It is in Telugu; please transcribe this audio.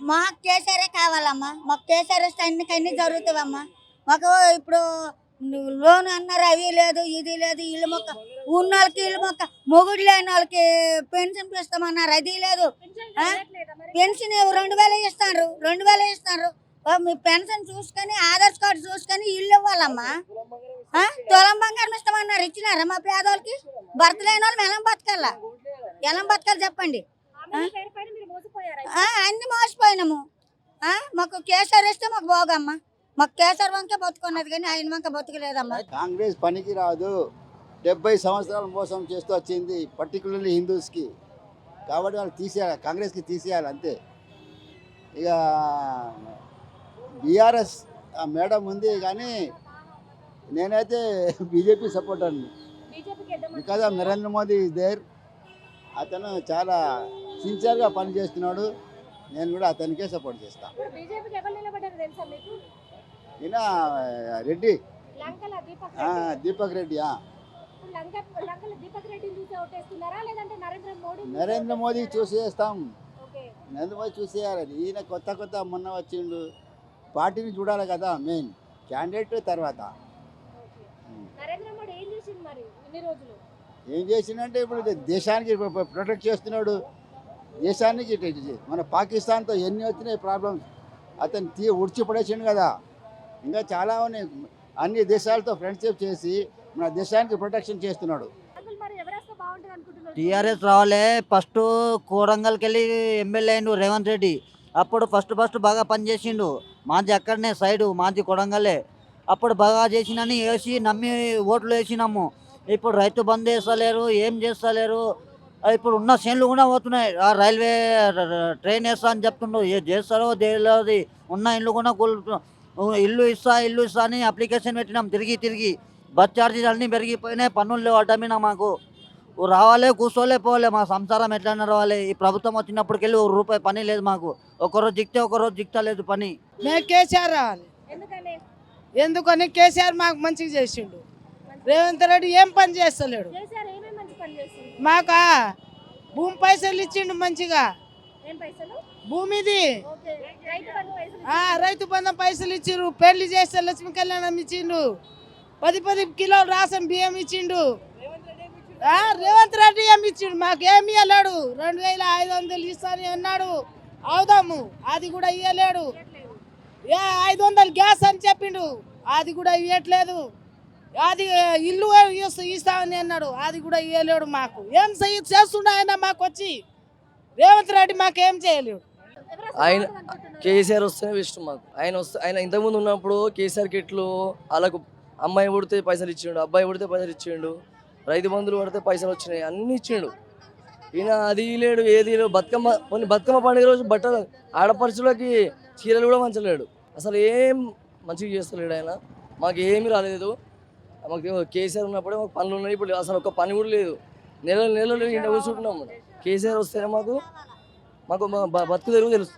మాకు కేసీఆరే కావాలమ్మా. మాకు కేసీఆర్ వస్తే అన్ని జరుగుతావమ్మా. మాకు ఇప్పుడు లోన్ అన్నారు, అవి లేదు, ఇది లేదు. ఇల్లు మొక్క ఉన్న వాళ్ళకి ఇల్లు మొక్క, మొగుడు లేని వాళ్ళకి పెన్షన్ ఇస్తామన్నారు, అది లేదు. పెన్షన్ 2000 ఇస్తారు, 2000 ఇస్తారు. మీ పెన్షన్ చూసుకొని ఆధార్ కార్డు చూసుకొని ఇల్లు ఇవ్వాలమ్మా. తులం బంగారం ఇస్తామన్నారు, ఇచ్చినారా మా పేదవాళ్ళకి? భర్త లేని వాళ్ళు ఎలా బతకాలి చెప్పండి. అన్ని మోసపోయినాము. మాకు కేసీఆర్ ఇస్తే మాకు బాగమ్మా. మాకు కేసీఆర్ వంకే బతుకున్నది కానీ ఆయన వంక బతుకులేదమ్మా. కాంగ్రెస్ పనికి రాదు. 70 సంవత్సరాలు మోసం చేస్తూ వచ్చింది, పర్టికులర్లీ హిందూస్కి. కాబట్టి వాళ్ళు తీసేయాలి, కాంగ్రెస్కి తీసేయాలి అంతే. ఇక బీఆర్ఎస్ మేడం ఉంది కానీ నేనైతే బీజేపీ సపోర్టర్ని. Because of Narendra Modi is there. అతను చాలా సిన్సియర్గా పనిచేస్తున్నాడు. నేను కూడా అతనికే సపోర్ట్ చేస్తాను. ఈయన రెడ్డి, దీపక్ రెడ్డి. నరేంద్ర మోదీ చూసేస్తాం, నరేంద్ర మోదీ చూసేయాలి. ఈయన కొత్త మొన్న వచ్చిండు, పార్టీని చూడాలి కదా. మెయిన్ క్యాండిడేట్ తర్వాత ఏం చేసిందంటే ఇప్పుడు దేశానికి ప్రొటెక్ట్ చేస్తున్నాడు. దేశానికి మన పాకిస్తాన్తో ఎన్ని వచ్చినాయి ప్రాబ్లమ్స్, అతను ఉడిచిపడేసిండు కదా. ఇంకా చాలా ఉన్నాయి. అన్ని దేశాలతో ఫ్రెండ్షిప్ చేసి మన దేశానికి ప్రొటెక్షన్ చేస్తున్నాడు. టీఆర్ఎస్ రావాలే. ఫస్ట్ కోరంగల్కి వెళ్ళి ఎమ్మెల్యే అయిండు రేవంత్ రెడ్డి. అప్పుడు ఫస్ట్ బాగా పనిచేసిండు. మాది అక్కడనే సైడు, మాది కొడంగల్లే. అప్పుడు బాగా చేసినని వేసి నమ్మి ఓట్లు వేసినాము. ఇప్పుడు రైతు బంద్ చేస్తలేరు, ఏం చేస్తలేరు. ఇప్పుడు ఉన్న చేనులు కూడా పోతున్నాయి. ఆ రైల్వే ట్రైన్ వేస్తా అని చెప్తుండ్రు, ఏ చేస్తారో తెలియదు. ఉన్న ఇల్లు కూడా ఇల్లు ఇస్తా అని అప్లికేషన్ పెట్టినాం. తిరిగి బస్ ఛార్జీలు అన్నీ పెరిగిపోయినాయి. పన్నులు లేవు అడ్డమినా. మాకు రావాలే, కూర్చోలే, పోలే. మా సంసారం ఎట్లా రావాలి? ఈ ప్రభుత్వం వచ్చినప్పటికెళ్ళి ₹1 పని లేదు మాకు. ఒకరోజు జిక్తే ఒకరోజు జిక్తలేదు పని. మేము కేసీఆర్ రావాలి. ఎందుకని కేసీఆర్ మాకు మంచిగా చేసిండు. రేవంత్ రెడ్డి ఏం పని చేస్తలేడు. మాకా భూమి పైసలు ఇచ్చిండు మంచిగా. భూమిది రైతు బంధం పైసలు ఇచ్చిండ్రు. పెళ్లి చేస్తే లక్ష్మీ కళ్యాణం ఇచ్చిండు. 10 కిలోలు రాసం బియ్యం ఇచ్చిండు. రేవంత్ రెడ్డి ఏమి ఇచ్చిండు? మాకేమి ఇవ్వలేడు. 2500 ఇస్తాను అన్నాడు, అవుదాము, అది కూడా ఇవ్వలేడు. 500 గ్యాస్ అని చెప్పిండు, అది కూడా ఇవ్వట్లేదు. అది ఇల్లు ఇస్తామని అన్నాడు, అది కూడా ఇవ్వలేడు. మాకు ఏం చేస్తుండ ఆయన? మాకు వచ్చి రేవంత్ రెడ్డి మాకేం చేయలేడు. ఆయన కేసీఆర్ వస్తేనే ఇష్టం మాకు. ఆయన ఇంతకుముందు ఉన్నప్పుడు కేసీఆర్ కిట్లు వాళ్ళకు అమ్మాయి పుడితే పైసలు ఇచ్చిండు, అబ్బాయి పుడితే పైసలు ఇచ్చిండు, రైతు బంధువులు పడితే పైసలు వచ్చినాయి, అన్నీ ఇచ్చిండు. ఈయన అది లేడు, ఏది లేడు. బతుకమ్మ పండుగ రోజు బట్టలు ఆడపడుచులకి చీరలు కూడా మంచలేడు. అసలు ఏం మంచిగా చేస్తలేడు ఆయన. మాకు ఏమీ రాలేదు. మాకు కేసీఆర్ ఉన్నప్పుడే మాకు పనులు ఉన్నాయి. ఇప్పుడు అసలు ఒక పని కూడా లేదు. నెలలు ఇంట కూర్చుంటున్నాము. కేసీఆర్ వస్తేనే మాకు బతుకు తెలుగు తెలుస్తుంది.